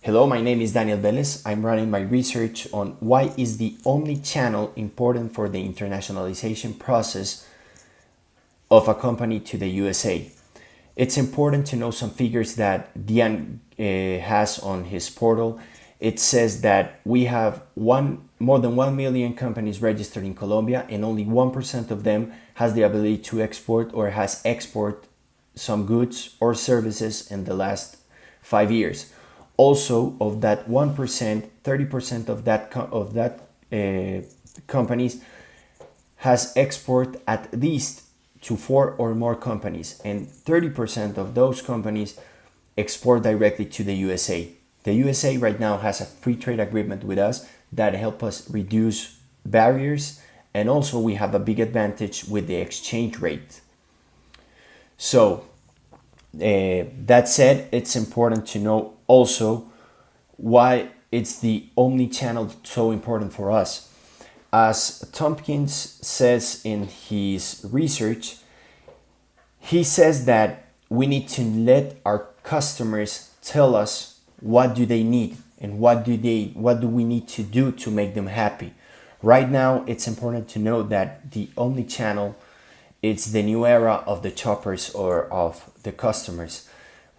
Hello, my name is Daniel Vélez. I'm running my research on why is the omni-channel important for the internationalization process of a company to the USA. It's important to know some figures that Dian has on his portal. It says that we have more than 1 million companies registered in Colombia, and only 1% of them has the ability to export or has export some goods or services in the last 5 years. Also, of that 1%, 30% of that companies has export at least to 4 or more companies, and 30% of those companies export directly to the USA. The USA right now has a free trade agreement with us that help us reduce barriers, and also we have a big advantage with the exchange rate. So that said, it's important to know also why it's the omni-channel so important for us. As Tompkins says in his research, he says that we need to let our customers tell us what do they need and what do we need to do to make them happy. Right now, it's important to know that the omni-channel, it's the new era of the shoppers or of the customers.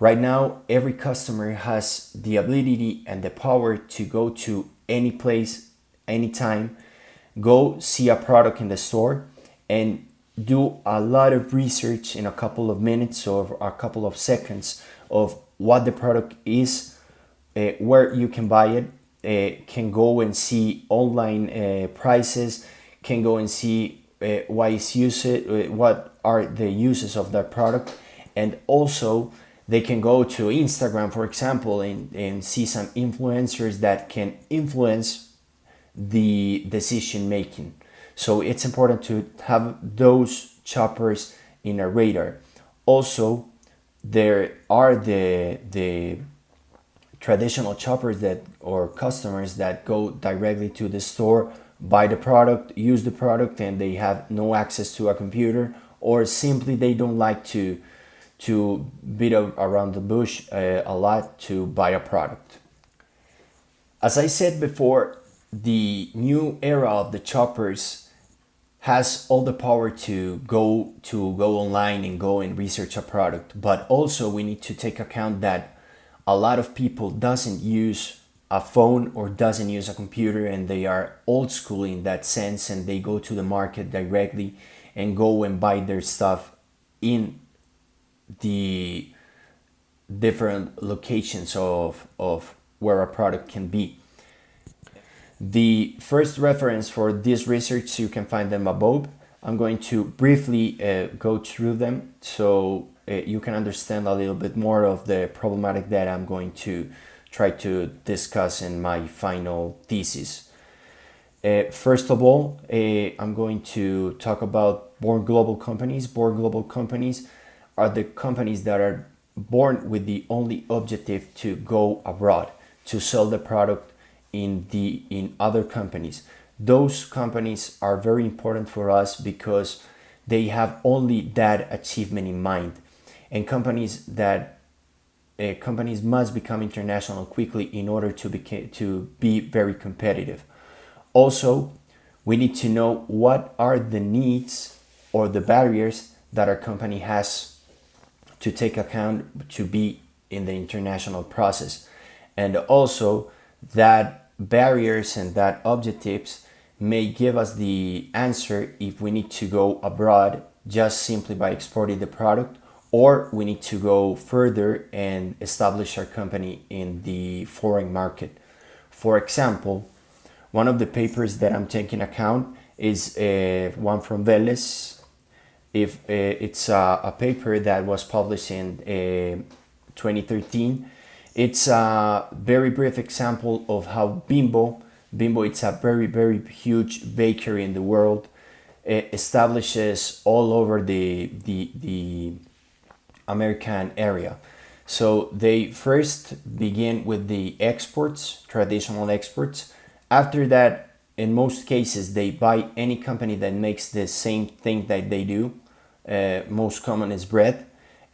Right now, every customer has the ability and the power to go to any place, anytime, go see a product in the store and do a lot of research in a couple of minutes or a couple of seconds of what the product is, where you can buy it, can go and see online prices, can go and see why it's used, what are the uses of that product, and also they can go to Instagram, for example, and see some influencers that can influence the decision making. So it's important to have those shoppers in a radar. Also, there are the traditional shoppers that or customers that go directly to the store, buy the product, use the product, and they have no access to a computer, or simply they don't like to beat around the bush a lot to buy a product. As I said before, the new era of the shoppers has all the power to go online and go and research a product, but also we need to take account that a lot of people doesn't use a phone or doesn't use a computer, and they are old school in that sense, and they go to the market directly and go and buy their stuff in the different locations of where a product can be. The first reference for this research, you can find them above. I'm going to briefly go through them so you can understand a little bit more of the problematic that I'm going to try to discuss in my final thesis. First of all, I'm going to talk about born global companies. Born global companies are the companies that are born with the only objective to go abroad, to sell the product in other companies. Those companies are very important for us because they have only that achievement in mind, and companies must become international quickly in order to be very competitive. Also, we need to know what are the needs or the barriers that our company has to take account to be in the international process, and also that barriers and that objectives may give us the answer if we need to go abroad just simply by exporting the product, or we need to go further and establish our company in the foreign market. For example, one of the papers that I'm taking account is one from Vélez. If it's a paper that was published in 2013. It's a very brief example of how Bimbo, it's a very huge bakery in the world, establishes all over the American area. So they first begin with the exports, traditional exports. After that, in most cases, they buy any company that makes the same thing that they do. Most common is bread,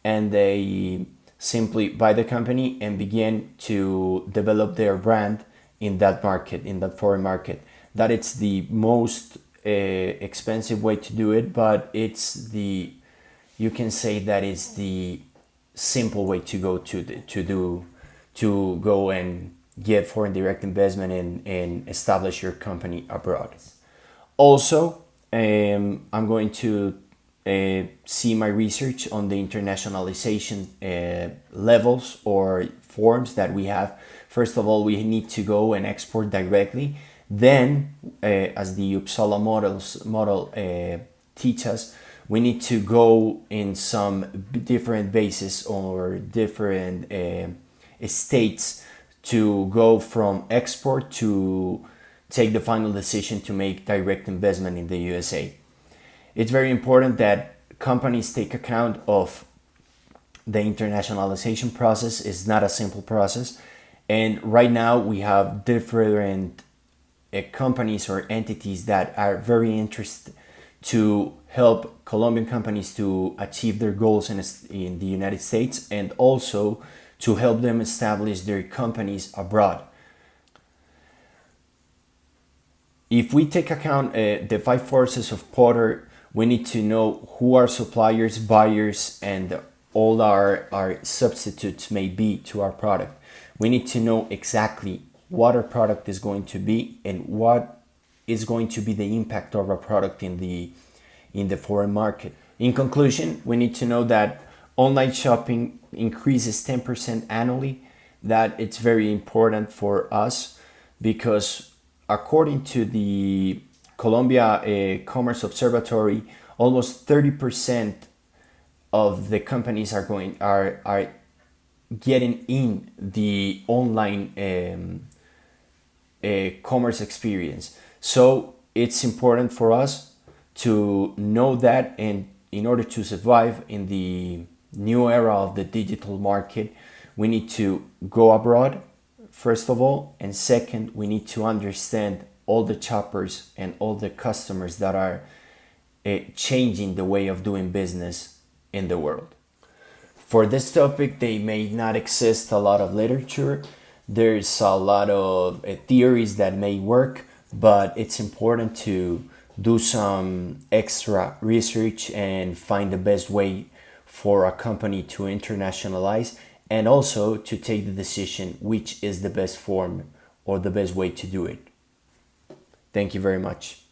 and they simply buy the company and begin to develop their brand in that market, in that foreign market. That it's the most expensive way to do it, but you can say that it's the simple way to go to go and get foreign direct investment and establish your company abroad. Also, I'm going to see my research on the internationalization levels or forms that we have. First of all, we need to go and export directly. Then, as the Uppsala model teach us, we need to go in some different bases or different states to go from export to take the final decision to make direct investment in the USA. It's very important that companies take account of the internationalization process. It's not a simple process. And right now we have different companies or entities that are very interested to help Colombian companies to achieve their goals in the United States, and also to help them establish their companies abroad. If we take account the five forces of Porter, we need to know who our suppliers, buyers, and all our substitutes may be to our product. We need to know exactly what our product is going to be and what is going to be the impact of our product in the foreign market. In conclusion, we need to know that online shopping increases 10% annually. That it's very important for us because according to the Colombia Commerce Observatory, almost 30% of the companies are getting in the online commerce experience. So it's important for us to know that, and in order to survive in the new era of the digital market, we need to go abroad, first of all, and second, we need to understand all the shoppers and all the customers that are changing the way of doing business in the world. For this topic, they may not exist a lot of literature. There's a lot of theories that may work, but it's important to do some extra research and find the best way for a company to internationalize, and also to take the decision which is the best form or the best way to do it. Thank you very much.